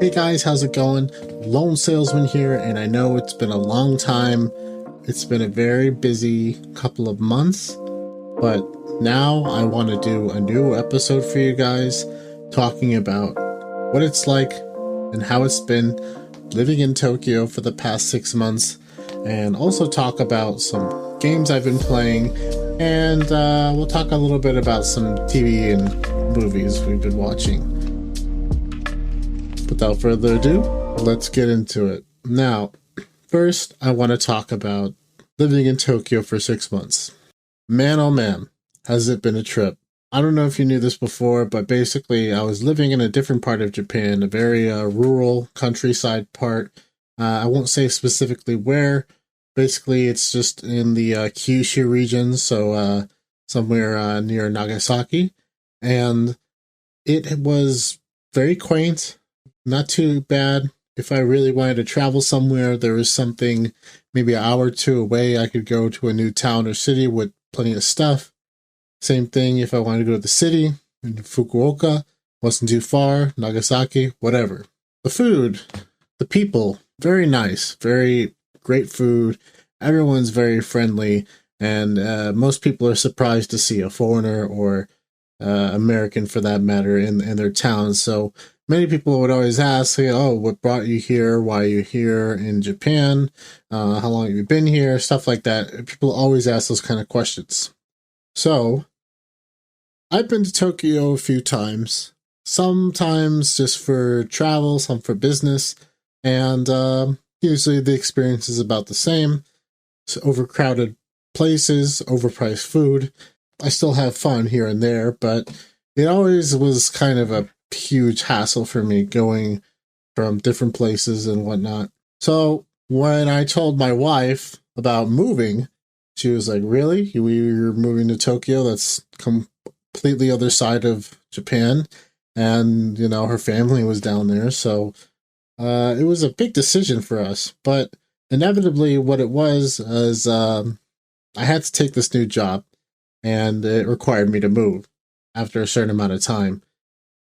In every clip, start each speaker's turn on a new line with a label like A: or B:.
A: Hey guys, how's it going? Lone Salesman here, and I know it's been a long time. It's been a very busy couple of months, but now I want to do a new episode for you guys talking about what it's like and how it's been living in Tokyo for the past 6 months, and also talk about some games I've been playing, and we'll talk a little bit about some TV and movies we've been watching. Without further ado, let's get into it. Now, first, I want to talk about living in Tokyo for 6 months. Man, oh man, has it been a trip. I don't know if you knew this before, but basically I was living in a different part of Japan, a very rural countryside part. I won't say specifically where. Basically, it's just in the Kyushu region, so somewhere near Nagasaki. And it was very quaint. Not too bad. If I really wanted to travel somewhere, there was something maybe an hour or two away. I could go to a new town or city with plenty of stuff. Same thing if I wanted to go to the city, in Fukuoka, wasn't too far, Nagasaki, whatever. The food, the people, very nice, very great food. Everyone's very friendly, and most people are surprised to see a foreigner or American, for that matter, in their town. So many people would always ask, oh, what brought you here? Why are you here in Japan? How long have you been here? Stuff like that. People always ask those kind of questions. So, I've been to Tokyo a few times. Sometimes just for travel, some for business. And usually the experience is about the same. It's overcrowded places, overpriced food. I still have fun here and there, but it always was kind of a huge hassle for me going from different places and whatnot. So when I told my wife about moving, she was like, really? You're moving to Tokyo? That's completely other side of Japan. And, you know, her family was down there. So it was a big decision for us. But inevitably what it was is I had to take this new job, and it required me to move after a certain amount of time.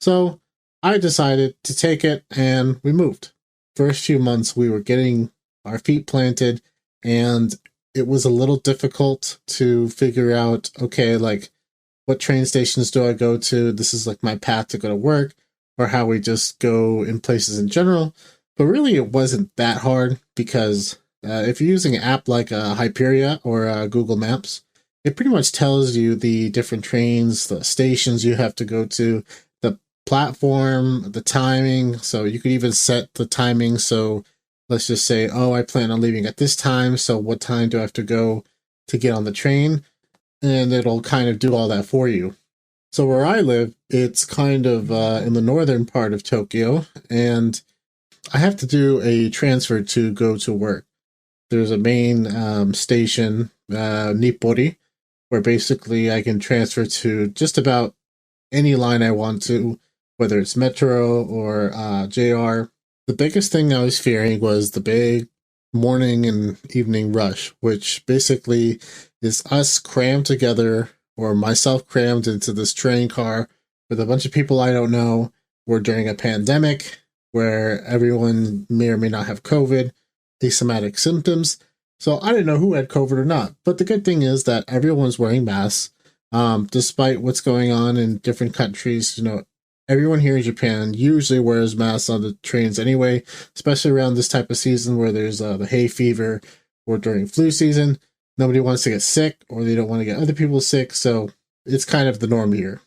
A: So I decided to take it, and we moved. First few months, we were getting our feet planted, and it was a little difficult to figure out, okay, like, what train stations do I go to? This is like my path to go to work, or how we just go in places in general. But really, it wasn't that hard, because if you're using an app like Hyperia or Google Maps, it pretty much tells you the different trains, the stations you have to go to, the platform, the timing. So you could even set the timing. So let's just say, oh, I plan on leaving at this time. So what time do I have to go to get on the train? And it'll kind of do all that for you. So where I live, it's kind of in the northern part of Tokyo. And I have to do a transfer to go to work. There's a main station, Nippori, where basically I can transfer to just about any line I want to, whether it's Metro or JR. The biggest thing I was fearing was the big morning and evening rush, which basically is us crammed together, or myself crammed into this train car with a bunch of people I don't know. We're during a pandemic where everyone may or may not have COVID, asymptomatic symptoms. So I didn't know who had COVID or not. But the good thing is that everyone's wearing masks. Despite what's going on in different countries, you know, everyone here in Japan usually wears masks on the trains anyway, especially around this type of season where there's the hay fever or during flu season. Nobody wants to get sick, or they don't want to get other people sick. So it's kind of the norm here.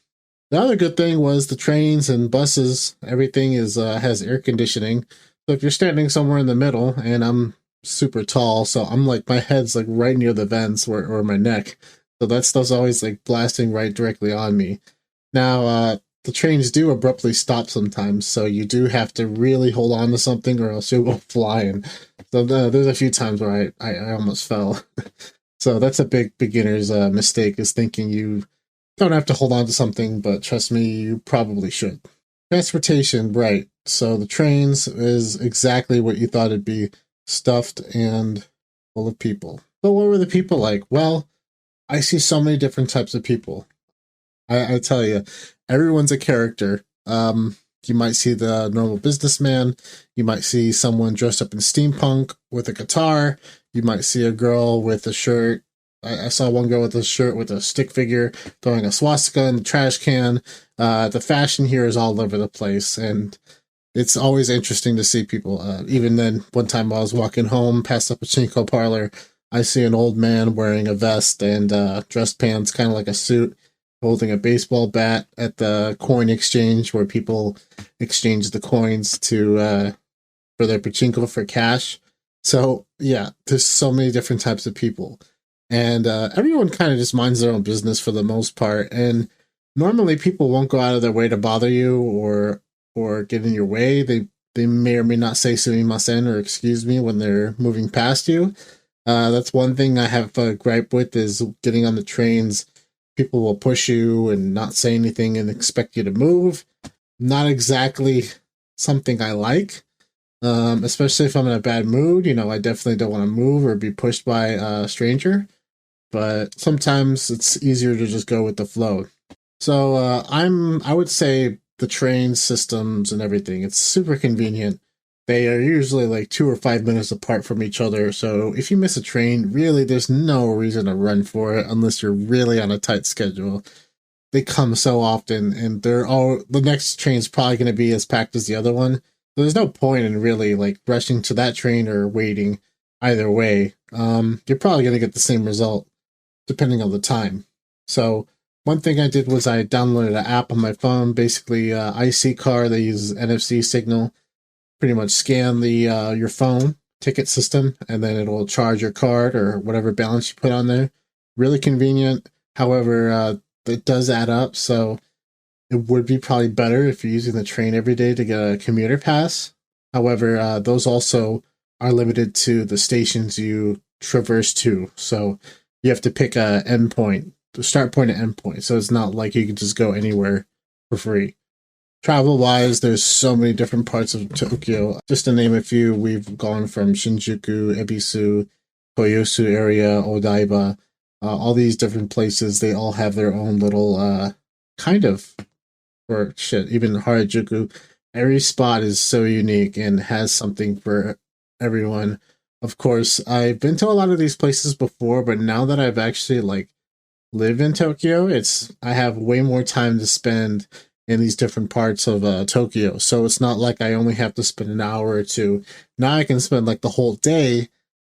A: The other good thing was the trains and buses, everything is has air conditioning. So if you're standing somewhere in the middle, and I'm super tall, so I'm like, my head's like right near the vents or my neck, so that stuff's always like blasting right directly on me. Now the trains do abruptly stop sometimes, so you do have to really hold on to something, or else you'll go flying. So there's a few times where I almost fell. So that's a big beginner's mistake, is thinking you don't have to hold on to something, but trust me, you probably should. Transportation, right. So the trains is exactly what you thought it'd be, stuffed and full of people. But what were the people like? Well, I see so many different types of people. I tell you, everyone's a character. You might see the normal businessman. You might see someone dressed up in steampunk with a guitar. You might see a girl with a shirt. I saw one girl with a shirt with a stick figure throwing a swastika in the trash can. The fashion here is all over the place, and it's always interesting to see people. Even then, one time I was walking home past the pachinko parlor, I see an old man wearing a vest and dress pants, kind of like a suit, holding a baseball bat at the coin exchange where people exchange the coins to for their pachinko for cash. So yeah, there's so many different types of people, and everyone kind of just minds their own business for the most part. And normally, people won't go out of their way to bother you or get in your way. They may or may not say sumimasen or excuse me when they're moving past you. That's one thing I have a gripe with is getting on the trains. People will push you and not say anything and expect you to move. Not exactly something I like, especially if I'm in a bad mood. I definitely don't want to move or be pushed by a stranger. But sometimes it's easier to just go with the flow. So I would say the train systems and everything, it's super convenient. They are usually like 2 or 5 minutes apart from each other. So if you miss a train, really, there's no reason to run for it unless you're really on a tight schedule. They come so often, and the next train's probably going to be as packed as the other one. So there's no point in really like rushing to that train or waiting either way. You're probably going to get the same result depending on the time. So one thing I did was I downloaded an app on my phone, basically IC car. They use NFC signal. Pretty much scan the your phone ticket system, and then it'll charge your card or whatever balance you put on there. Really convenient. However, it does add up, so it would be probably better if you're using the train every day to get a commuter pass. However, those also are limited to the stations you traverse to, so you have to pick a endpoint, the start point and end point. So it's not like you can just go anywhere for free. Travel-wise, there's so many different parts of Tokyo. Just to name a few, we've gone from Shinjuku, Ebisu, Toyosu area, Odaiba, all these different places. They all have their own little even Harajuku. Every spot is so unique and has something for everyone. Of course, I've been to a lot of these places before, but now that I've actually live in Tokyo, I have way more time to spend in these different parts of Tokyo. So it's not like I only have to spend an hour or two. Now I can spend the whole day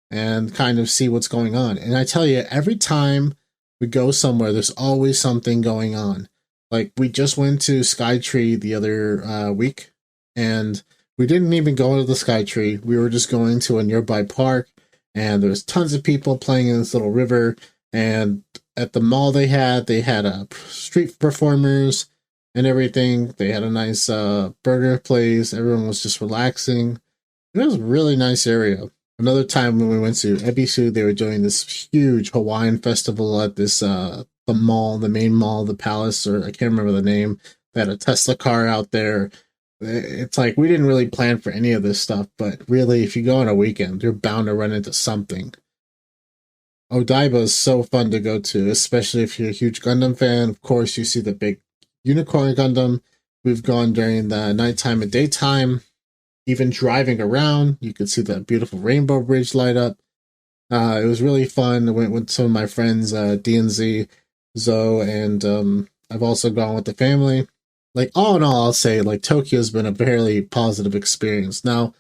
A: and kind of see what's going on. And I tell you, every time we go somewhere, there's always something going on. Like we just went to Skytree the other week, and we didn't even go to the Skytree. We were just going to a nearby park, and there's tons of people playing in this little river. And at the mall they had street performers and everything. They had a nice burger place. Everyone was just relaxing. It was a really nice area. Another time when we went to Ebisu, they were doing this huge Hawaiian festival at this the mall, the main mall, the palace, or I can't remember the name. They had a Tesla car out there. It's like we didn't really plan for any of this stuff, but really, if you go on a weekend, you're bound to run into something. Odaiba is so fun to go to, especially if you're a huge Gundam fan. Of course, you see the big Unicorn Gundam. We've gone during the nighttime and daytime. Even driving around, you could see the beautiful Rainbow Bridge light up. It was really fun. I went with some of my friends, DNZ, Zoe, and I've also gone with the family. All in all, I'll say Tokyo's been a very positive experience. Now,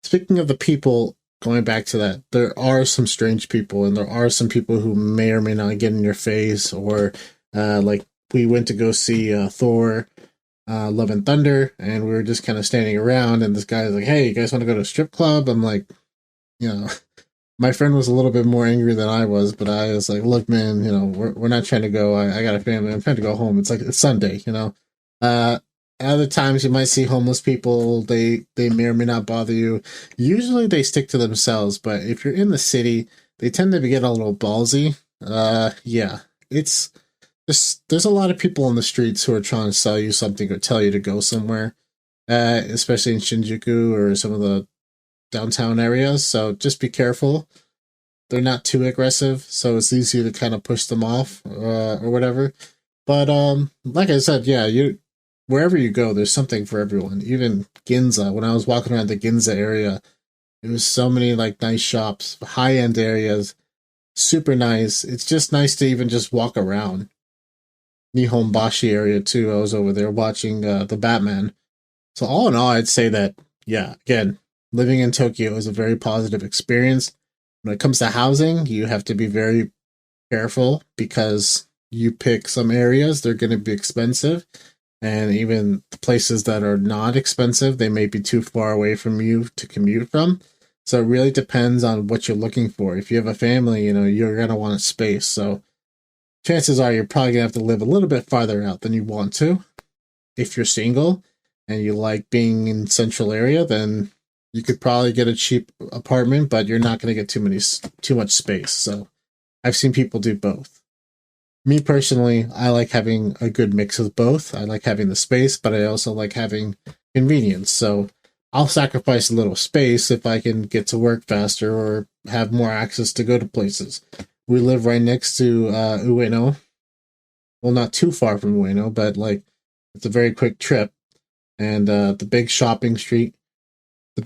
A: speaking of the people, going back to that, there are some strange people, and there are some people who may or may not get in your face, or we went to go see Thor, Love and Thunder, and we were just kind of standing around, and this guy was like, "Hey, you guys want to go to a strip club?" I'm like, my friend was a little bit more angry than I was, but I was like, "Look, man, we're not trying to go. I got a family. I'm trying to go home. It's Sunday, Other times you might see homeless people. They may or may not bother you. Usually they stick to themselves, but if you're in the city, they tend to get a little ballsy. There's a lot of people on the streets who are trying to sell you something or tell you to go somewhere, especially in Shinjuku or some of the downtown areas. So just be careful. They're not too aggressive, so it's easy to kind of push them off or whatever. But like I said, wherever you go, there's something for everyone. Even Ginza, when I was walking around the Ginza area, there was so many like nice shops, high-end areas, super nice. It's just nice to even just walk around. Nihonbashi area too. I was over there watching the Batman. So all in all, I'd say that, yeah, again, living in Tokyo is a very positive experience. When it comes to housing, you have to be very careful because you pick some areas, they're going to be expensive. And even the places that are not expensive, they may be too far away from you to commute from. So it really depends on what you're looking for. If you have a family, you're going to want a space. So chances are you're probably going to have to live a little bit farther out than you want to. If you're single and you like being in central area, then you could probably get a cheap apartment, but you're not going to get too much space. So I've seen people do both. Me personally, I like having a good mix of both. I like having the space, but I also like having convenience. So I'll sacrifice a little space if I can get to work faster or have more access to go to places. We live right next to Ueno. Well, not too far from Ueno, but like it's a very quick trip. And the big shopping street in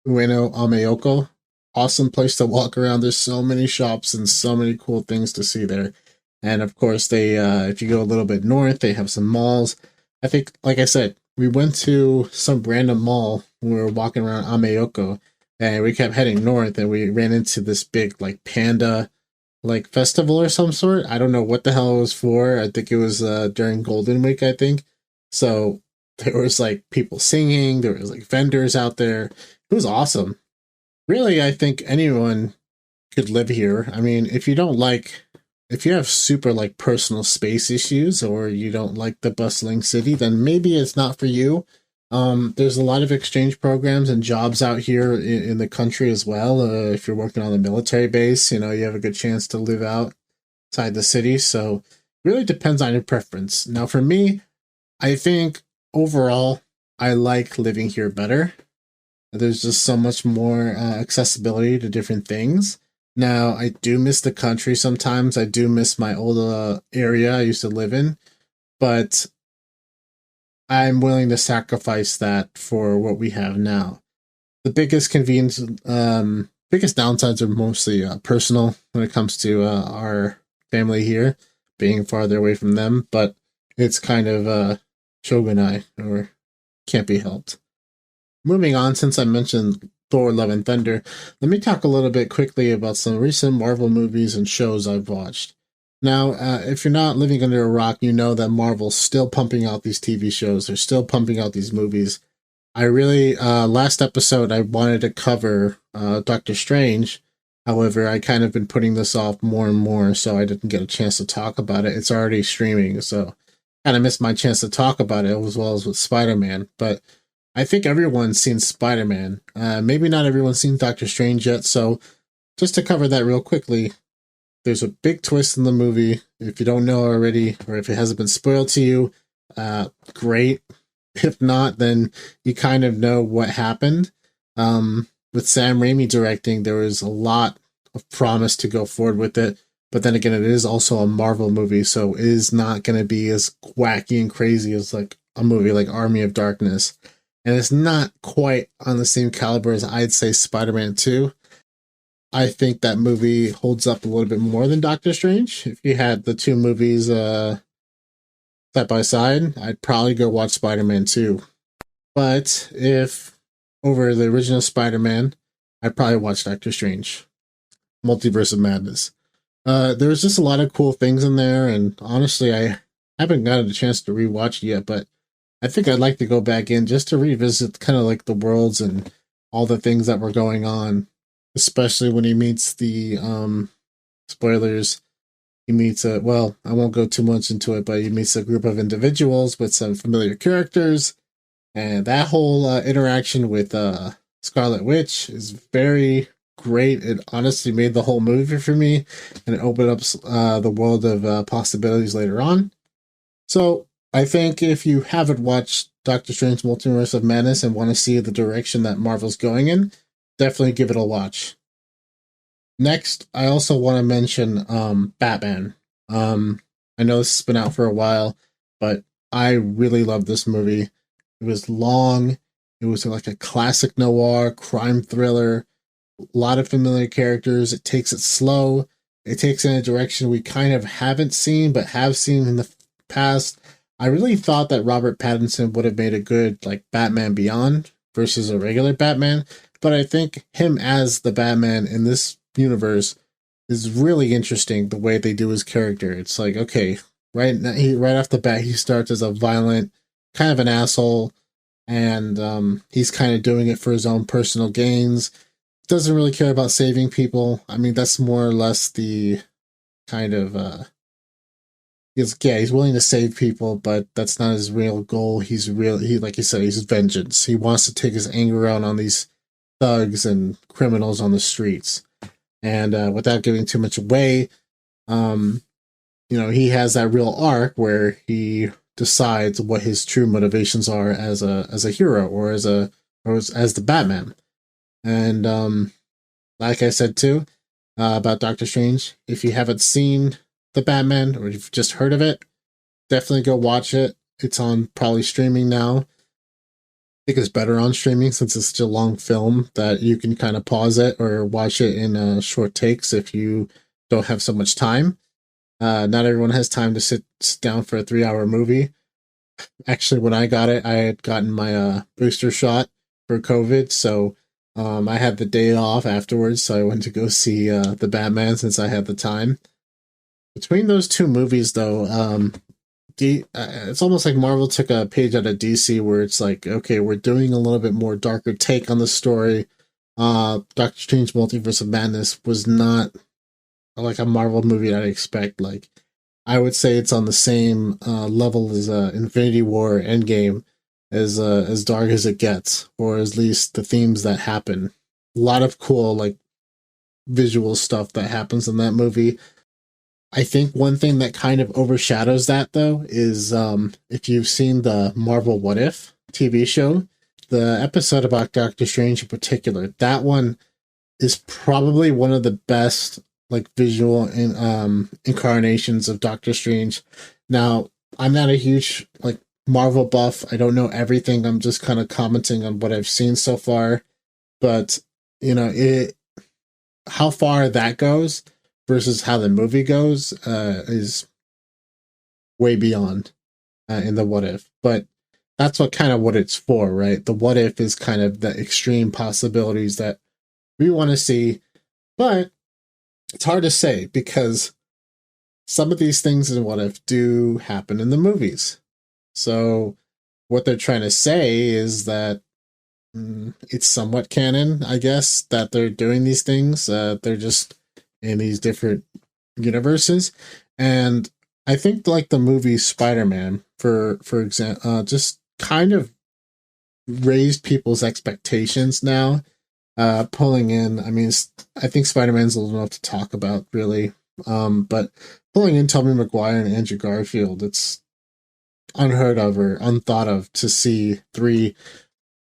A: Ueno, Ameoko, awesome place to walk around. There's so many shops and so many cool things to see there. And of course, they if you go a little bit north, they have some malls. I think, like I said, we went to some random mall when we were walking around Ameoko, and we kept heading north, and we ran into this big like panda like festival or some sort. I don't know what the hell it was for. I think it was during Golden Week, I think. So there was like people singing, there was like vendors out there. It was awesome. Really, I think anyone could live here. I mean, if you have super like personal space issues or you don't like the bustling city, then maybe it's not for you. There's a lot of exchange programs and jobs out here in the country as well. If you're working on a military base, you have a good chance to live outside the city. So it really depends on your preference. Now, for me, I think overall, I like living here better. There's just so much more accessibility to different things. Now, I do miss the country sometimes. I do miss my old area I used to live in, but I'm willing to sacrifice that for what we have now. The biggest biggest downsides are mostly personal when it comes to our family here, being farther away from them, but it's kind of shogunai, or can't be helped. Moving on, since I mentioned Thor Love and Thunder, let me talk a little bit quickly about some recent Marvel movies and shows I've watched. Now, if you're not living under a rock, you know that Marvel's still pumping out these TV shows. They're still pumping out these movies. I really, last episode, I wanted to cover Doctor Strange. However, I kind of been putting this off more and more, so I didn't get a chance to talk about it. It's already streaming, so kind of missed my chance to talk about it, as well as with Spider-Man. But I think everyone's seen Spider-Man. Maybe not everyone's seen Doctor Strange yet, so just to cover that real quickly, there's a big twist in the movie. If you don't know already, or if it hasn't been spoiled to you, great. If not, then you kind of know what happened. With Sam Raimi directing, there was a lot of promise to go forward with it. But then again, it is also a Marvel movie, so it is not going to be as wacky and crazy as like a movie like Army of Darkness. And it's not quite on the same caliber as I'd say Spider-Man 2. I think that movie holds up a little bit more than Doctor Strange. If you had the two movies side by side, I'd probably go watch Spider-Man 2. But if over the original Spider-Man, I'd probably watch Doctor Strange. Multiverse of Madness. There's just a lot of cool things in there, and honestly, I haven't gotten a chance to rewatch it yet, but I think I'd like to go back in just to revisit kind of like the worlds and all the things that were going on, especially when he meets the, spoilers, he meets I won't go too much into it, but he meets a group of individuals with some familiar characters, and that whole interaction with Scarlet Witch is very great. It honestly made the whole movie for me, and it opened up the world of possibilities later on. So I think if you haven't watched Doctor Strange Multiverse of Madness and want to see the direction that Marvel's going in, definitely give it a watch. Next, I also want to mention Batman. I know this has been out for a while, but I really love this movie. It was long. It was like a classic noir crime thriller. A lot of familiar characters. It takes it slow. It takes in a direction we kind of haven't seen, but have seen in the past. I really thought that Robert Pattinson would have made a good like Batman Beyond versus a regular Batman, but I think him as the Batman in this universe is really interesting. The way they do his character, it's like okay, right off the bat, he starts as a violent, kind of an asshole, and he's kind of doing it for his own personal gains. Doesn't really care about saving people. I mean, that's more or less the kind of he's willing to save people, but that's not his real goal. He like you said, he's vengeance. He wants to take his anger out on these thugs and criminals on the streets. And without giving too much away, he has that real arc where he decides what his true motivations are as a hero or as the Batman. And like I said too about Doctor Strange, if you haven't seen the Batman or you've just heard of it, definitely go watch it. It's on probably streaming now. I think it's better on streaming since it's such a long film that you can kind of pause it or watch it in short takes if you don't have so much time. Not everyone has time to sit down for a 3-hour movie. Actually, when I got it, I had gotten my booster shot for COVID, so I had the day off afterwards, so I went to go see the Batman since I had the time. Between those two movies, though, it's almost like Marvel took a page out of DC, where it's like, okay, we're doing a little bit more darker take on the story. Doctor Strange Multiverse of Madness was not like a Marvel movie that I expect. Like, I would say it's on the same level as Infinity War Endgame, as dark as it gets, or at least the themes that happen. A lot of cool like visual stuff that happens in that movie. I think one thing that kind of overshadows that, though, is if you've seen the Marvel What If TV show, the episode about Doctor Strange in particular, that one is probably one of the best like visual incarnations of Doctor Strange. Now, I'm not a huge like Marvel buff. I don't know everything. I'm just kind of commenting on what I've seen so far. But, how far that goes versus how the movie goes is way beyond in the What If. But that's what it's for, right? The What If is kind of the extreme possibilities that we want to see. But it's hard to say because some of these things in What If do happen in the movies. So what they're trying to say is that it's somewhat canon, I guess, that they're doing these things. They're just in these different universes. And I think like the movie Spider-Man, for example, just kind of raised people's expectations now. Pulling in, I mean, I think Spider-Man's old enough to talk about, really. But pulling in Tobey Maguire and Andrew Garfield, it's unheard of or unthought of to see 3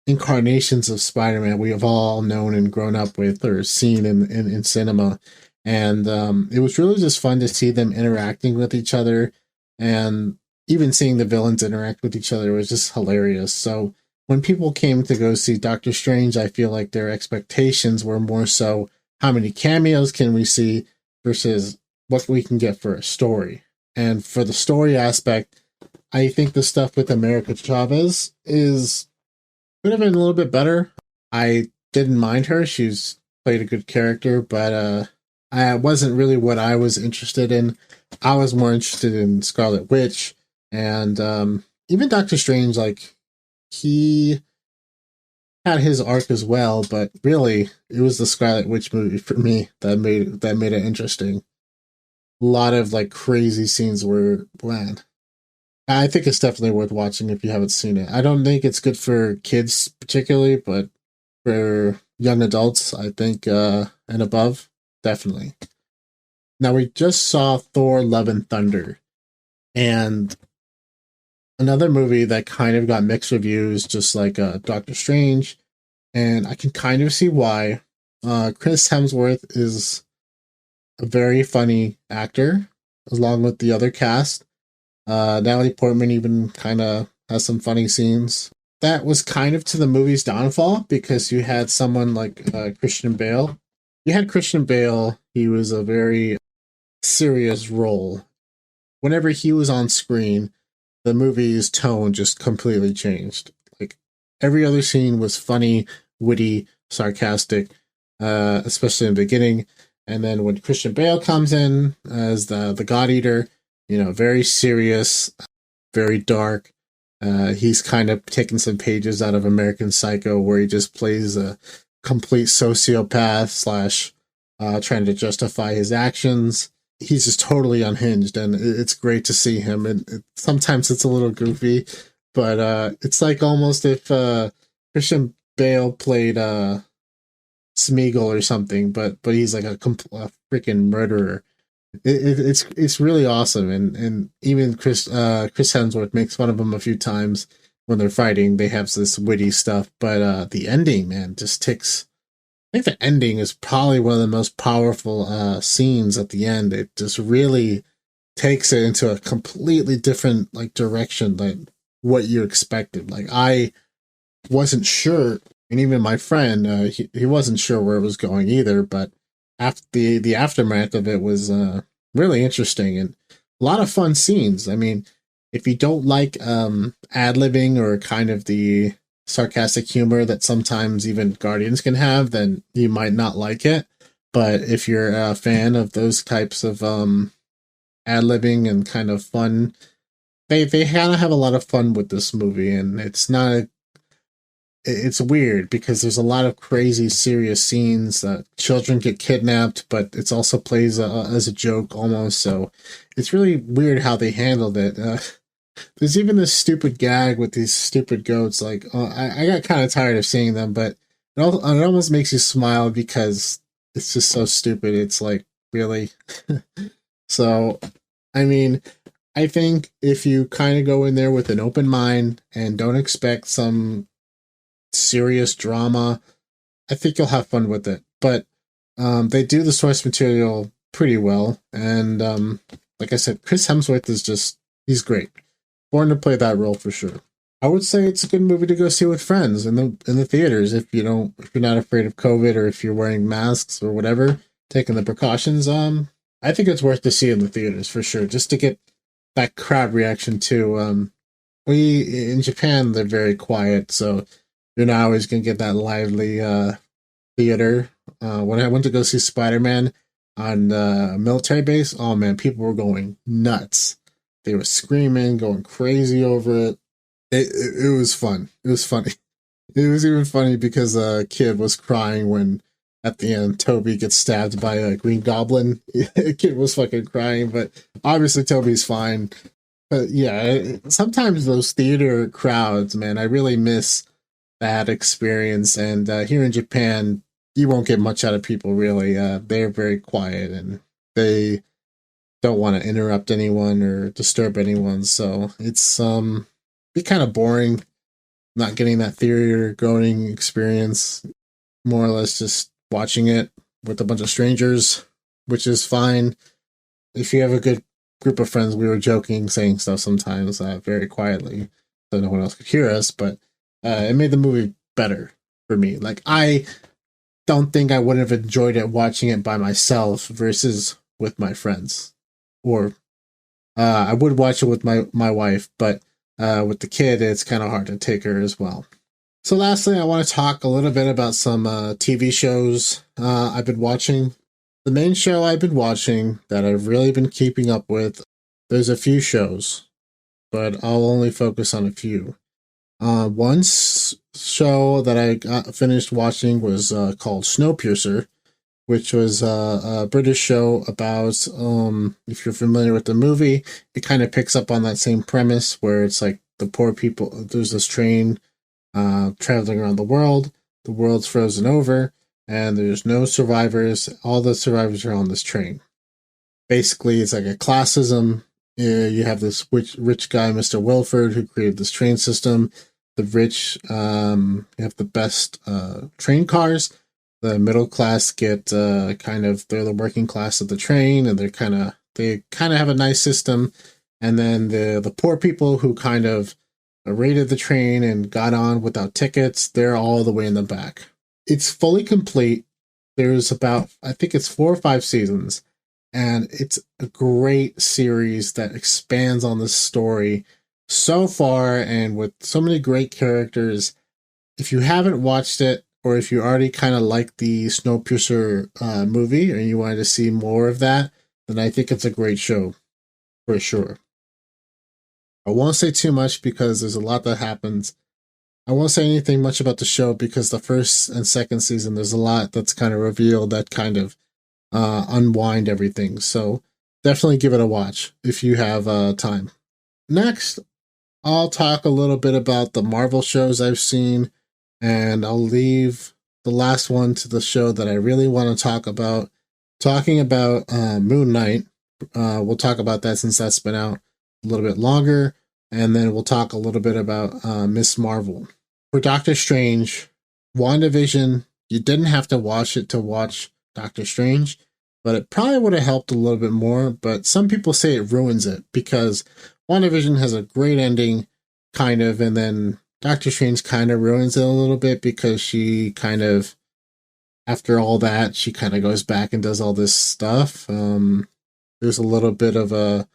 A: incarnations of Spider-Man we have all known and grown up with or seen in cinema. And it was really just fun to see them interacting with each other, and even seeing the villains interact with each other was just hilarious. So when people came to go see Doctor Strange, I feel like their expectations were more so how many cameos can we see versus what we can get for a story. And for the story aspect, I think the stuff with America Chavez could have been a little bit better. I didn't mind her. She's played a good character, but I wasn't really what I was interested in. I was more interested in Scarlet Witch and even Doctor Strange. Like, he had his arc as well, but really it was the Scarlet Witch movie for me that made it interesting. A lot of like crazy scenes were bland. I think it's definitely worth watching if you haven't seen it. I don't think it's good for kids particularly, but for young adults, I think, and above, definitely. Now, we just saw Thor: Love and Thunder, and another movie that kind of got mixed reviews, just like Doctor Strange, and I can kind of see why. Chris Hemsworth is a very funny actor, along with the other cast. Natalie Portman even kind of has some funny scenes. That was kind of to the movie's downfall because you had someone like Christian Bale. You had Christian Bale. He was a very serious role. Whenever he was on screen, the movie's tone just completely changed. Like every other scene was funny, witty, sarcastic, especially in the beginning. And then when Christian Bale comes in as the God Eater, very serious, very dark. He's kind of taking some pages out of American Psycho, where he just plays a complete sociopath slash trying to justify his actions. He's just totally unhinged, and it's great to see him. And sometimes it's a little goofy, but it's like almost if Christian Bale played Smeagol or something, but he's like a freaking murderer. It's really awesome, and even Chris Hemsworth makes fun of him a few times when they're fighting. They have this witty stuff, but the ending, man, just ticks. I think the ending is probably one of the most powerful scenes at the end. It just really takes it into a completely different direction than what you expected. Like I wasn't sure, and even my friend, he wasn't sure where it was going either. But after the aftermath of it was really interesting and a lot of fun scenes. I mean, if you don't like ad-libbing or kind of the sarcastic humor that sometimes even Guardians can have, then you might not like it. But if you're a fan of those types of ad-libbing and kind of fun, they kind of have a lot of fun with this movie, and it's weird because there's a lot of crazy serious scenes. Children get kidnapped, but it's also plays as a joke almost. So it's really weird how they handled it. There's even this stupid gag with these stupid goats. Like I got kind of tired of seeing them, but it almost makes you smile because it's just so stupid. It's like, really? So, I mean, I think if you kind of go in there with an open mind and don't expect some serious drama, I think you'll have fun with it. But they do the source material pretty well, and like I said, Chris Hemsworth he's great. Born to play that role for sure. I would say it's a good movie to go see with friends in the theaters if you're not afraid of COVID, or if you're wearing masks or whatever, taking the precautions. I think it's worth to see in the theaters for sure, just to get that crowd reaction too. We in Japan, they're very quiet, so you're not always gonna get that lively theater. When I went to go see Spider-Man on the military base, oh man, people were going nuts. They were screaming, going crazy over it. It was fun. It was funny. It was even funny because a kid was crying when at the end Toby gets stabbed by a Green Goblin. A kid was fucking crying, but obviously Toby's fine. But yeah, sometimes those theater crowds, man, I really miss that experience. And here in Japan, you won't get much out of people really. They're very quiet and they don't want to interrupt anyone or disturb anyone. So it's be kind of boring not getting that theater going experience. More or less just watching it with a bunch of strangers, which is fine. If you have a good group of friends, we were joking, saying stuff sometimes very quietly so no one else could hear us, but it made the movie better for me. Like, I don't think I would have enjoyed it watching it by myself versus with my friends. Or I would watch it with my wife, but with the kid, it's kind of hard to take her as well. So lastly, I want to talk a little bit about some TV shows I've been watching. The main show I've been watching that I've really been keeping up with, there's a few shows, but I'll only focus on a few. One show that I got finished watching was called Snowpiercer, which was a British show about, if you're familiar with the movie, it kind of picks up on that same premise where it's like the poor people, there's this train traveling around the world's frozen over, and there's no survivors. All the survivors are on this train. Basically, it's like a classism. You have this rich guy, Mr. Wilford, who created this train system. The rich have the best train cars. The middle class get they're the working class of the train, and they kind of have a nice system. and then the poor people who kind of raided the train and got on without tickets, they're all the way in the back. It's fully complete. There's about, I think it's 4 or 5 seasons, and it's a great series that expands on the story so far and with so many great characters. If you haven't watched it, or if you already kind of like the Snowpiercer movie and you wanted to see more of that, then I think it's a great show for sure. I won't say too much because there's a lot that happens. I won't say anything much about the show because the first and second season, there's a lot that's kind of revealed that kind of unwind everything. So definitely give it a watch if you have time. Next, I'll talk a little bit about the Marvel shows I've seen, and I'll leave the last one to the show that I really want to talk about. Talking about Moon Knight. We'll talk about that since that's been out a little bit longer, and then we'll talk a little bit about Miss Marvel. For Doctor Strange, WandaVision, you didn't have to watch it to watch Doctor Strange, but it probably would have helped a little bit more, but some people say it ruins it because WandaVision has a great ending, kind of, and then Doctor Strange kind of ruins it a little bit because she kind of, after all that, she kind of goes back and does all this stuff. There's a little bit of a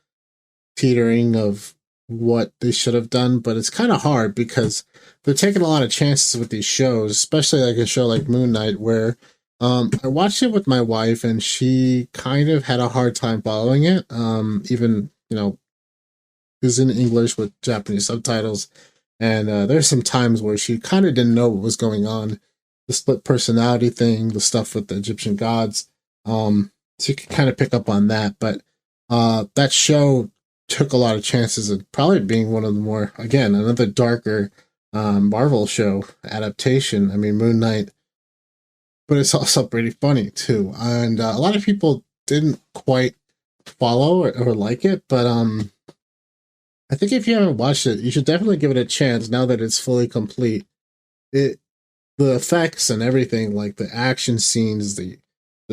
A: teetering of what they should have done, but it's kind of hard because they're taking a lot of chances with these shows, especially like a show like Moon Knight, where I watched it with my wife and she kind of had a hard time following it. Even, you know, it was in English with Japanese subtitles, and there's some times where she kind of didn't know what was going on. The split personality thing, the stuff with the Egyptian gods. So you can kind of pick up on that, but that show took a lot of chances of probably being one of the more, again, another darker Marvel show adaptation. I mean, Moon Knight, but it's also pretty funny too. And a lot of people didn't quite follow or like it, but I think if you haven't watched it, you should definitely give it a chance now that it's fully complete. The effects and everything, like the action scenes, the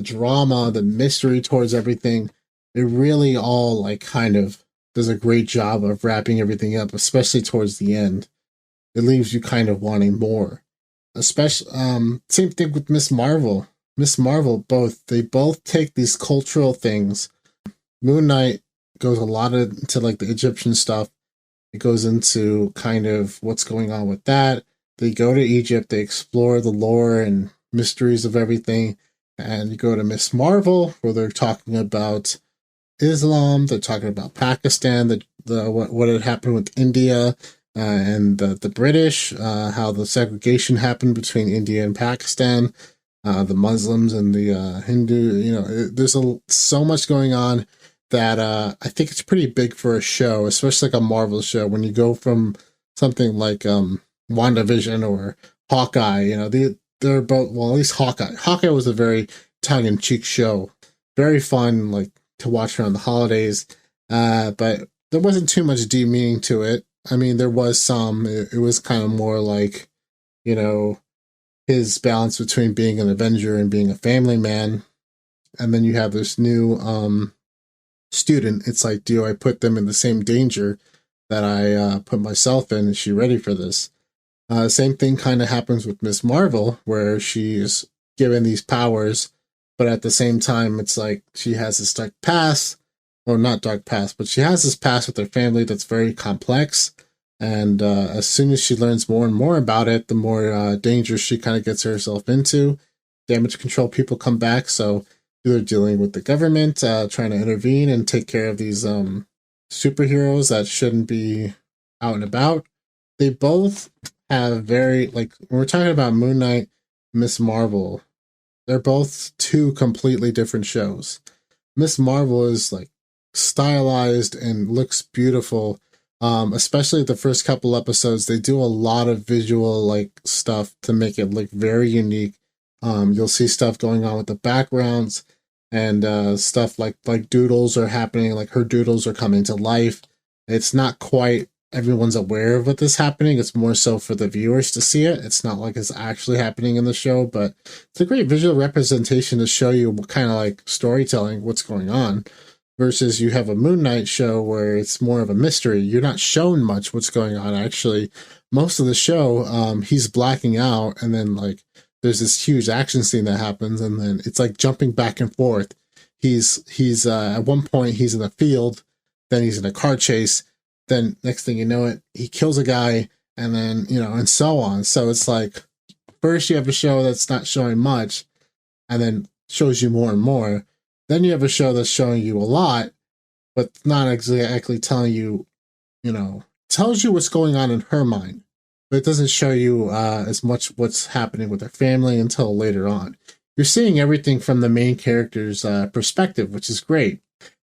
A: drama, the mystery towards everything, it really all like kind of does a great job of wrapping everything up, especially towards the end. It leaves you kind of wanting more. Especially, same thing with Miss Marvel. Miss Marvel, they both take these cultural things. Moon Knight goes a lot into like the Egyptian stuff. It goes into kind of what's going on with that. They go to Egypt, they explore the lore and mysteries of everything. And you go to Miss Marvel, where they're talking about Islam, they're talking about Pakistan, what had happened with India and the British, how the segregation happened between India and Pakistan, the Muslims and the Hindu. You know, there's so much going on that I think it's pretty big for a show, especially like a Marvel show. When you go from something like WandaVision or Hawkeye, you know, they're both, well, at least Hawkeye. Hawkeye was a very tongue-in-cheek show, very fun, like to watch around the holidays, but there wasn't too much deep meaning to it. I mean, there was some. It was kind of more like, you know, his balance between being an Avenger and being a family man. And then you have this new student. It's like, do I put them in the same danger that I put myself in? Is she ready for this? Same thing kind of happens with Miss Marvel, where she's given these powers, but at the same time, it's like she has this dark past, or not dark past, but she has this past with her family that's very complex. And as soon as she learns more and more about it, the more danger she kind of gets herself into. Damage control people come back, so they're dealing with the government, trying to intervene and take care of these superheroes that shouldn't be out and about. They both have very, like, when we're talking about Moon Knight, Miss Marvel, they're both two completely different shows. Miss Marvel is like stylized and looks beautiful. Especially the first couple episodes, they do a lot of visual like stuff to make it look very unique. You'll see stuff going on with the backgrounds and stuff like doodles are happening, like her doodles are coming to life. It's not quite everyone's aware of what is happening. It's more so for the viewers to see it. It's not like it's actually happening in the show, but it's a great visual representation to show you what kind of like storytelling, what's going on. versus you have a Moon Knight show where it's more of a mystery. You're not shown much what's going on. Actually, most of the show, he's blacking out, and then like there's this huge action scene that happens, and then it's like jumping back and forth. He's at one point he's in the field, then he's in a car chase, then next thing you know it, he kills a guy, and then and so on. So it's like first you have a show that's not showing much, and then shows you more and more. Then you have a show that's showing you a lot, but not exactly telling you, tells you what's going on in her mind, but it doesn't show you as much what's happening with her family until later on. You're seeing everything from the main character's perspective, which is great.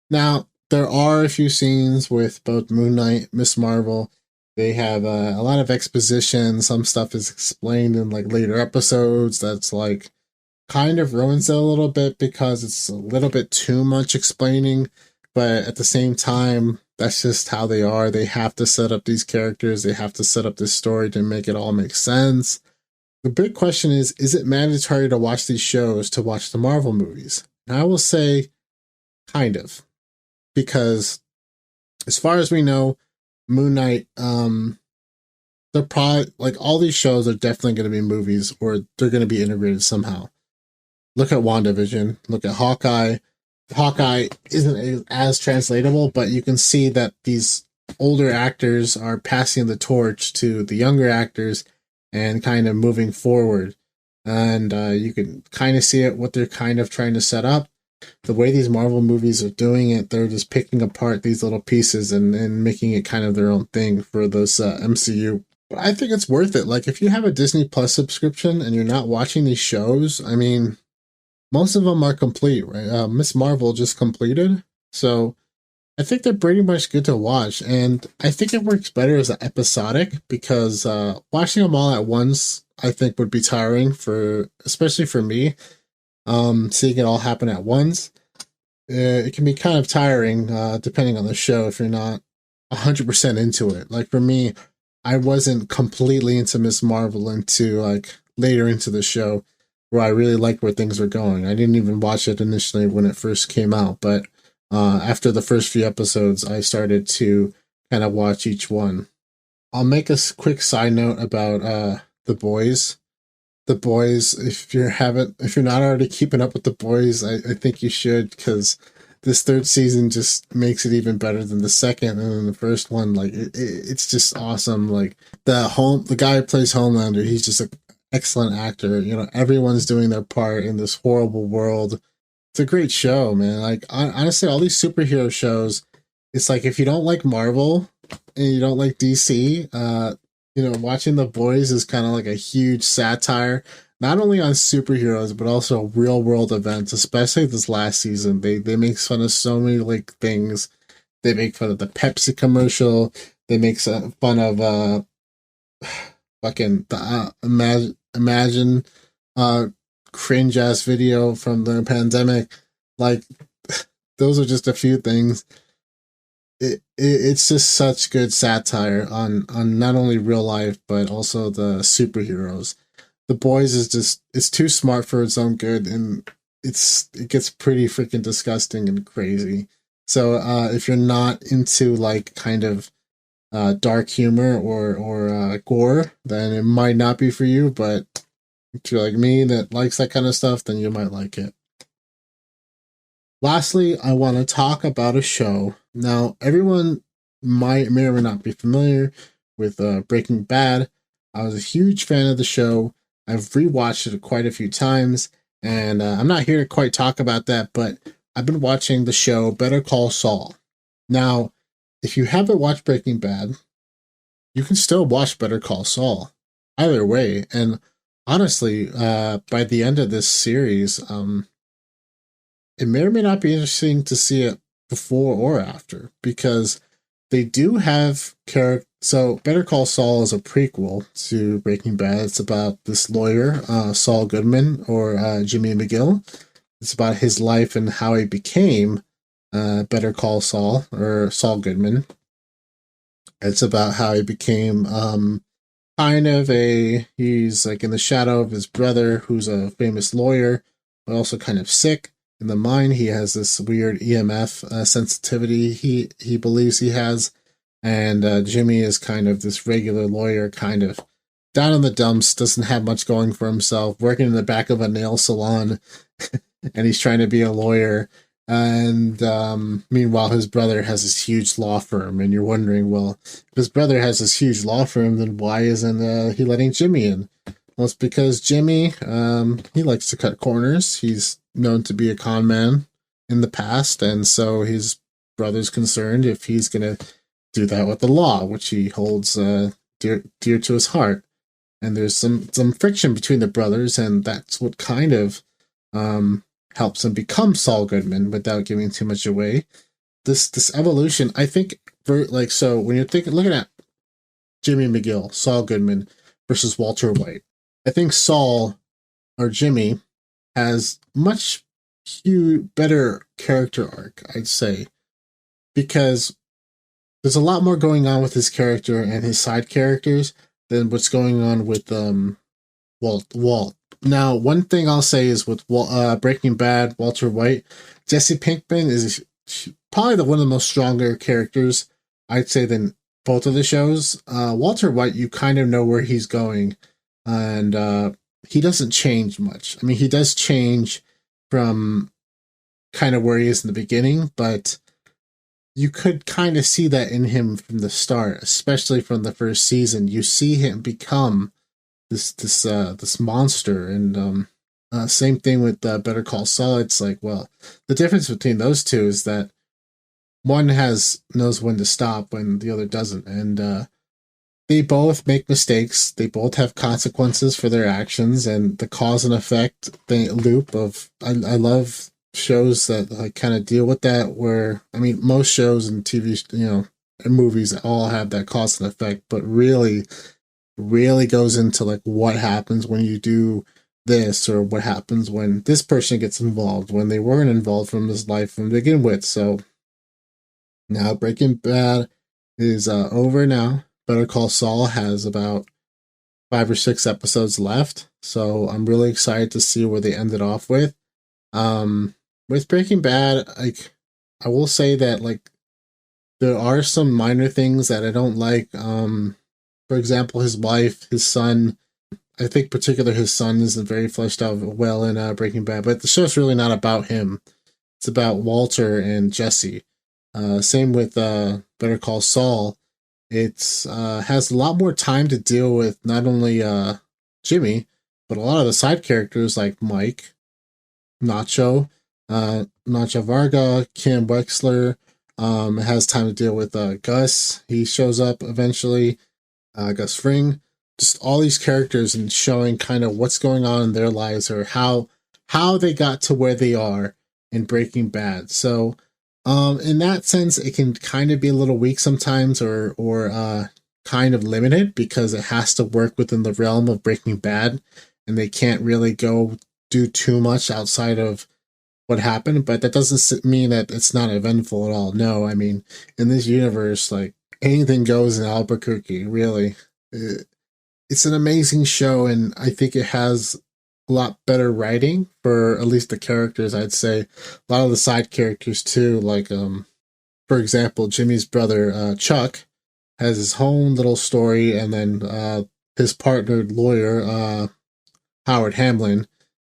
A: Now, there are a few scenes with both Moon Knight, Miss Marvel. They have a lot of exposition. Some stuff is explained in like later episodes. That's like kind of ruins it a little bit because it's a little bit too much explaining. But at the same time, that's just how they are. They have to set up these characters. They have to set up this story to make it all make sense. The big question is it mandatory to watch these shows to watch the Marvel movies? And I will say kind of. Because as far as we know, Moon Knight, they're probably, like, all these shows are definitely going to be movies, or they're going to be integrated somehow. Look at WandaVision. Look at Hawkeye. Hawkeye isn't as translatable, but you can see that these older actors are passing the torch to the younger actors and kind of moving forward. And you can kind of see it, what they're kind of trying to set up. The way these Marvel movies are doing it, they're just picking apart these little pieces and making it kind of their own thing for this MCU. But I think it's worth it. Like, if you have a Disney Plus subscription and you're not watching these shows, I mean, most of them are complete, right? Miss Marvel just completed. So I think they're pretty much good to watch. And I think it works better as an episodic because watching them all at once, I think would be tiring especially for me. Seeing it all happen at once, it can be kind of tiring, depending on the show if you're not 100% into it. Like for me, I wasn't completely into Miss Marvel until like later into the show, where I really liked where things were going. I didn't even watch it initially when it first came out, but after the first few episodes, I started to kind of watch each one. I'll make a quick side note about The Boys. The Boys, if you're not already keeping up with The Boys, I think you should, because this third season just makes it even better than the second and then the first one. Like it's just awesome. Like the guy who plays Homelander, he's just an excellent actor. Everyone's doing their part in this horrible world. It's a great show, man. Like honestly, all these superhero shows, it's like if you don't like Marvel and you don't like DC, watching The Boys is kind of like a huge satire, not only on superheroes, but also real world events, especially this last season. They make fun of so many like things. They make fun of the Pepsi commercial. They make fun of fucking the Imagine cringe ass video from the pandemic. Like those are just a few things. It's just such good satire on not only real life but also the superheroes. The Boys it's too smart for its own good, and it gets pretty freaking disgusting and crazy. So if you're not into like kind of dark humor or gore, then it might not be for you. But if you're like me that likes that kind of stuff, then you might like it. Lastly, I want to talk about a show. Now, everyone may or may not be familiar with Breaking Bad. I was a huge fan of the show. I've rewatched it quite a few times, and I'm not here to quite talk about that, but I've been watching the show Better Call Saul. Now, if you haven't watched Breaking Bad, you can still watch Better Call Saul. Either way, and honestly, by the end of this series, it may or may not be interesting to see it before or after, because they do have character. So Better Call Saul is a prequel to Breaking Bad. It's about this lawyer, Saul Goodman, or Jimmy McGill. It's about his life and how he became Better Call Saul, or Saul Goodman. It's about how he became he's like in the shadow of his brother, who's a famous lawyer, but also kind of sick. in the mind. He has this weird EMF sensitivity he believes he has. And Jimmy is kind of this regular lawyer, kind of down in the dumps, doesn't have much going for himself, working in the back of a nail salon, and he's trying to be a lawyer. And meanwhile, his brother has this huge law firm, and you're wondering, well, if his brother has this huge law firm, then why isn't he letting Jimmy in? Well, it's because Jimmy, he likes to cut corners. He's known to be a con man in the past, and so his brother's concerned if he's going to do that with the law, which he holds dear to his heart. And there's some friction between the brothers, and that's what kind of helps him become Saul Goodman without giving too much away. This evolution, I think, so when you're looking at Jimmy McGill, Saul Goodman versus Walter White, I think Saul or Jimmy has much better character arc, I'd say, because there's a lot more going on with his character and his side characters than what's going on with Walt. Now, one thing I'll say is with Breaking Bad, Walter White, Jesse Pinkman is probably one of the most stronger characters, I'd say, than both of the shows. Walter White, you kind of know where he's going, and he doesn't change much. I mean, he does change from kind of where he is in the beginning, but you could kind of see that in him from the start, especially from the first season. You see him become this monster, and same thing with Better Call Saul. It's like, well, the difference between those two is that one knows when to stop when the other doesn't, and they both make mistakes. They both have consequences for their actions, and the cause and effect loop of I love shows that kind of deal with that, where, I mean, most shows and TV, and movies all have that cause and effect, but really goes into like what happens when you do this, or what happens when this person gets involved when they weren't involved from his life from the begin with. So now Breaking Bad is over now. Better Call Saul has about 5 or 6 episodes left, so I'm really excited to see where they ended off with. With Breaking Bad, I will say that there are some minor things that I don't like. For example, his wife, his son. I think particularly his son isn't very fleshed out well in Breaking Bad, but the show's really not about him. It's about Walter and Jesse. Same with Better Call Saul. It's has a lot more time to deal with not only Jimmy, but a lot of the side characters like Mike, Nacho Varga, Kim Wexler. It has time to deal with Gus. He shows up eventually. Gus Fring. Just all these characters, and showing kind of what's going on in their lives, or how they got to where they are in Breaking Bad. So in that sense, it can kind of be a little weak sometimes, or kind of limited, because it has to work within the realm of Breaking Bad, and they can't really go do too much outside of what happened. But that doesn't mean that it's not eventful at all. No, I mean, in this universe, anything goes in Albuquerque, really. It's an amazing show, and I think it has a lot better writing for at least the characters, I'd say. A lot of the side characters, too, for example, Jimmy's brother, Chuck, has his own little story, and then his partner, lawyer, Howard Hamlin,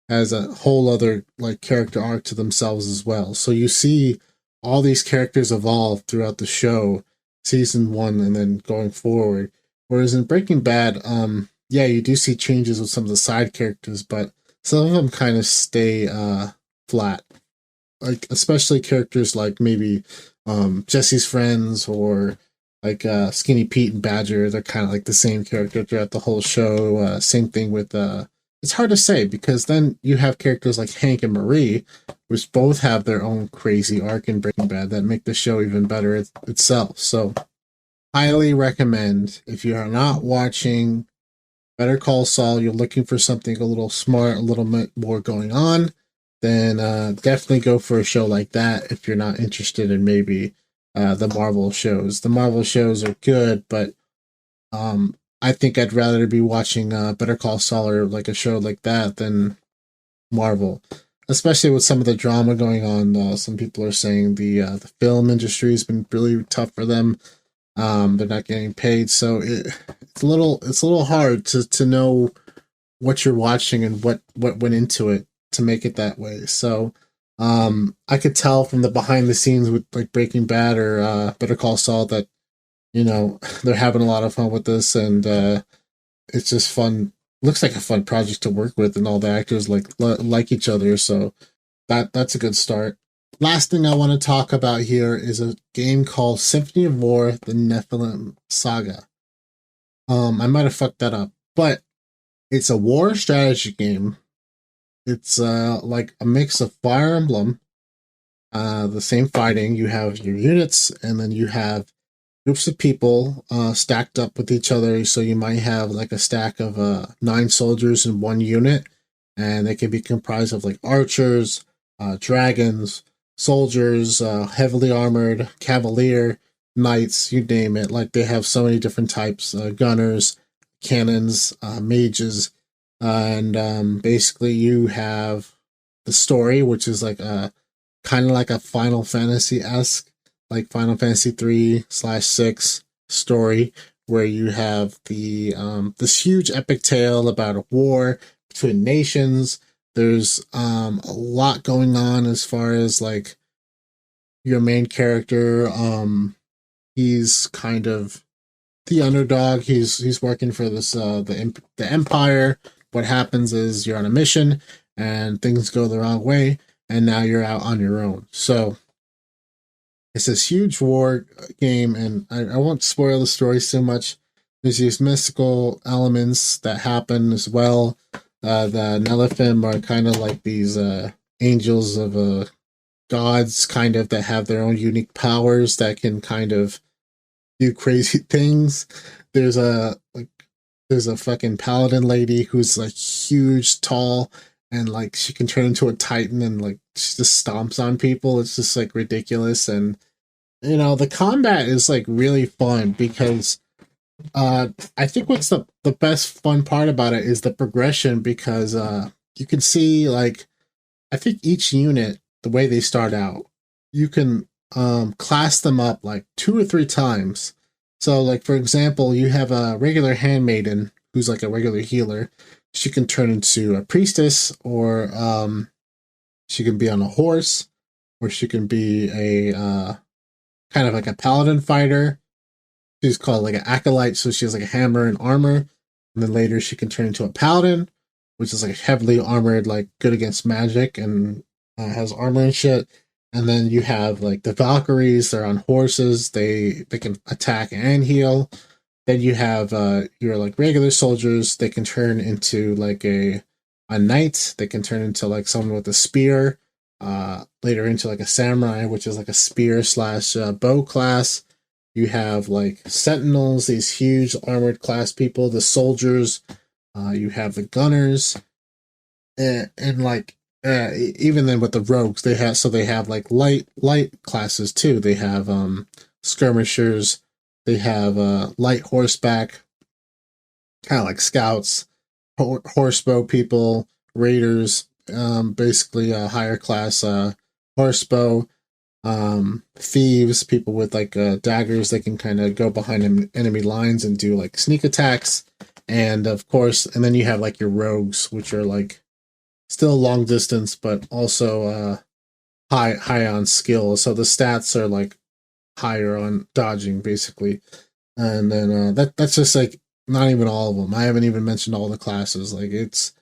A: has a whole other character arc to themselves as well. So you see all these characters evolve throughout the show, season 1 and then going forward. Whereas in Breaking Bad, you do see changes with some of the side characters, but some of them kind of stay flat. Especially characters like maybe Jesse's friends, or Skinny Pete and Badger. They're kind of the same character throughout the whole show. Same thing with it's hard to say, because then you have characters like Hank and Marie, which both have their own crazy arc in Breaking Bad that make the show even better itself. So highly recommend, if you are not watching Better Call Saul, you're looking for something a little smart, a little bit more going on, then definitely go for a show like that if you're not interested in maybe the Marvel shows. The Marvel shows are good, but I think I'd rather be watching Better Call Saul, or a show like that, than Marvel. especially with some of the drama going on. Some people are saying the film industry has been really tough for them. They're not getting paid, so it's a little hard to know what you're watching and what went into it to make it that way. So I could tell from the behind the scenes with like Breaking Bad or Better Call Saul that they're having a lot of fun with this, and it's just fun. Looks like a fun project to work with, and all the actors like each other. So that's a good start. Last thing I want to talk about here is a game called Symphony of War: The Nephilim Saga. I might have fucked that up, but it's a war strategy game. It's like a mix of Fire Emblem, the same fighting. You have your units, and then you have groups of people stacked up with each other. So you might have like a stack of 9 soldiers in one unit, and they can be comprised of like archers, dragons, soldiers, heavily armored, cavalier, knights, you name it. Like they have so many different types, gunners, cannons, mages, and basically you have the story, which is like a kind of like a Final Fantasy-esque, like Final Fantasy 3/6 story, where you have the this huge epic tale about a war between nations. There's a lot going on as far as like your main character. He's kind of the underdog. He's working for this the Empire. What happens is you're on a mission and things go the wrong way, and now you're out on your own. So it's this huge war game, and I won't spoil the story so much. There's these mystical elements that happen as well. The Nephilim are kind of like these angels of gods, kind of, that have their own unique powers that can kind of do crazy things. There's a fucking paladin lady who's like huge, tall, and like she can turn into a titan and like she just stomps on people. It's just like ridiculous. And the combat is like really fun because I think what's the best fun part about it is the progression, because you can see, like, I think each unit, the way they start out, you can class them up like 2 or 3 times. So like, for example, you have a regular handmaiden who's like a regular healer. She can turn into a priestess, or she can be on a horse, or she can be a kind of like a paladin fighter. She's called like an acolyte, so she has like a hammer and armor. And then later she can turn into a paladin, which is like heavily armored, like good against magic, and has armor and shit. And then you have like the Valkyries. They're on horses. They can attack and heal. Then you have your like regular soldiers. They can turn into like a knight. They can turn into like someone with a spear. Later into like a samurai, which is like a spear slash bow class. You have like sentinels, these huge armored class people, the soldiers. You have the gunners, and like even then with the rogues, they have like light classes too. They have skirmishers. They have light horseback, kind of like scouts, horsebow people, raiders. Basically a higher class horsebow. Thieves, people with like daggers. They can kind of go behind enemy lines and do like sneak attacks. And of course, and then you have like your rogues, which are like still long distance, but also high on skill. So the stats are like higher on dodging, basically. And then that's just like not even all of them. I haven't even mentioned all the classes. Like it's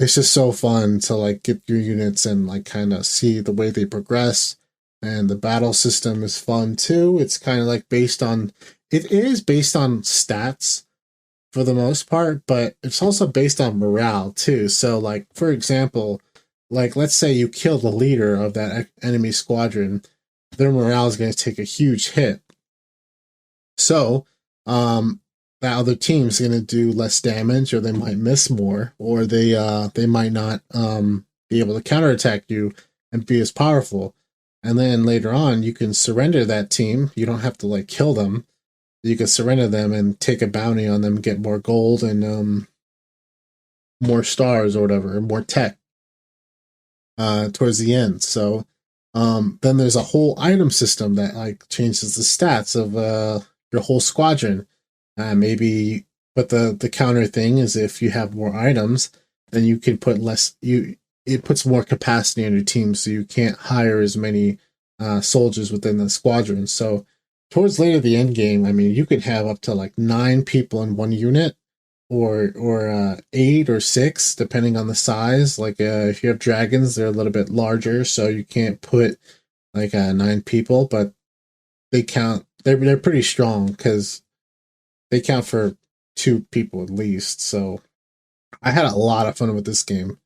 A: just so fun to like get your units and like kind of see the way they progress. And the battle system is fun too. It's kind of like it is based on stats for the most part, but it's also based on morale too. So like, for example, like let's say you kill the leader of that enemy squadron, their morale is going to take a huge hit. So that other team's going to do less damage, or they might miss more, or they might not be able to counterattack you and be as powerful. And then later on, you can surrender that team. You don't have to like kill them. You can surrender them and take a bounty on them, get more gold and more stars or whatever, more tech. towards the end. So then there's a whole item system that like changes the stats of your whole squadron. Maybe, but the counter thing is if you have more items, then you can put less. It puts more capacity on your team, so you can't hire as many soldiers within the squadron. So towards later the end game, I mean, you could have up to like 9 people in one unit, or 8 or 6 depending on the size. Like if you have dragons, they're a little bit larger, so you can't put like 9 people, but they count. They're pretty strong because they count for 2 people at least. So I had a lot of fun with this game.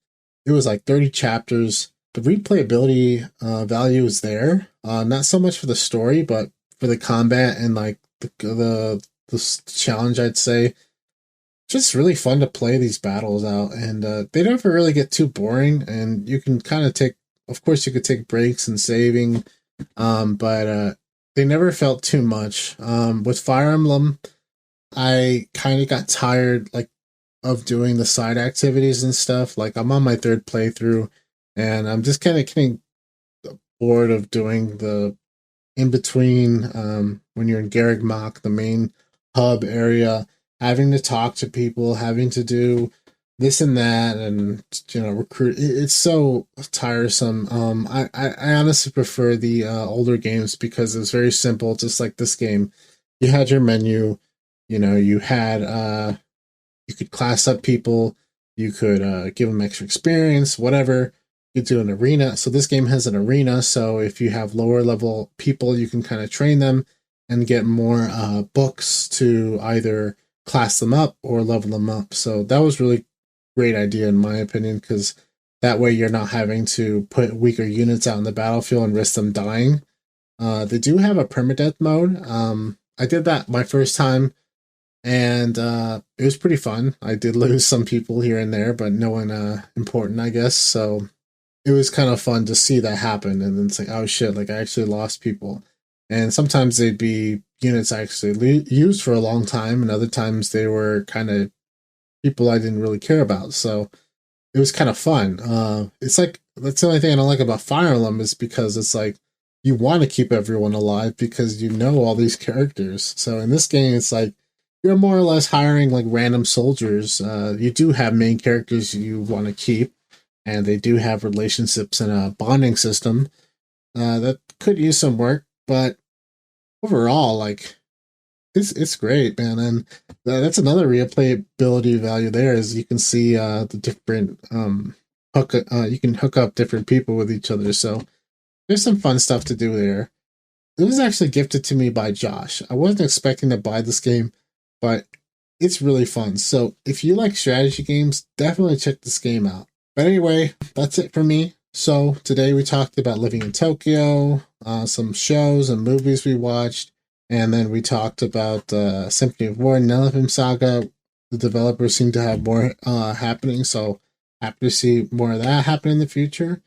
A: It was like 30 chapters. The replayability value is there. Not so much for the story, but for the combat and like the challenge, I'd say. Just really fun to play these battles out, and they never really get too boring. And you can kind of take, of course, you could take breaks and saving, but they never felt too much. With Fire Emblem, I kind of got tired like of doing the side activities and stuff. Like I'm on my 3rd playthrough, and I'm just kind of getting bored of doing the in between when you're in Garreg Mach, the main hub area, having to talk to people, having to do this and that, and recruit. It's so tiresome. I honestly prefer the older games because it's very simple, just like this game. You had your menu, you had you could class up people, you could give them extra experience, whatever. You could do an arena. So this game has an arena, so if you have lower level people, you can kind of train them and get more books to either class them up or level them up. So that was really great idea in my opinion, because that way you're not having to put weaker units out in the battlefield and risk them dying. They do have a permadeath mode. I did that my first time, and it was pretty fun. I did lose some people here and there, but no one important, I guess. So it was kind of fun to see that happen, and then it's like, oh shit, like I actually lost people. And sometimes they'd be units I actually used for a long time, and other times they were kind of people I didn't really care about. So it was kind of fun. It's like, that's the only thing I don't like about Fire Emblem, is because it's like you want to keep everyone alive because you know all these characters. So in this game, it's like you're more or less hiring like random soldiers. You do have main characters you want to keep, and they do have relationships and a bonding system that could use some work, but overall, like it's great, man. And that's another replayability value there, is you can see the different you can hook up different people with each other. So there's some fun stuff to do there. It was actually gifted to me by Josh. I wasn't expecting to buy this game, but it's really fun. So if you like strategy games, definitely check this game out. But anyway, that's it for me. So today we talked about living in Tokyo, some shows and movies we watched, and then we talked about Symphony of War and Nephilim Saga. The developers seem to have more happening, so happy to see more of that happen in the future.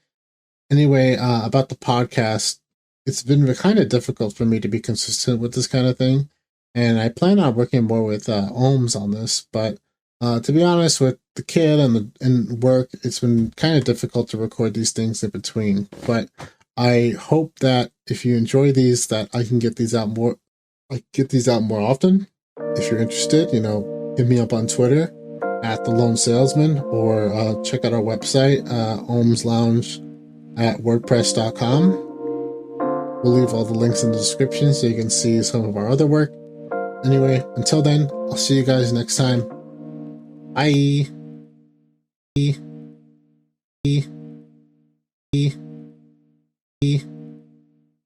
A: Anyway, about the podcast, it's been kind of difficult for me to be consistent with this kind of thing, and I plan on working more with OHMS on this, but to be honest, with the kid and work, it's been kind of difficult to record these things in between. But I hope that if you enjoy these, that I can get these out more. Often. If you're interested, hit me up on Twitter at thelonesalesman, or check out our website, OHMS Lounge at WordPress.com. We'll leave all the links in the description so you can see some of our other work. Anyway, until then, I'll see you guys next time. Bye. E.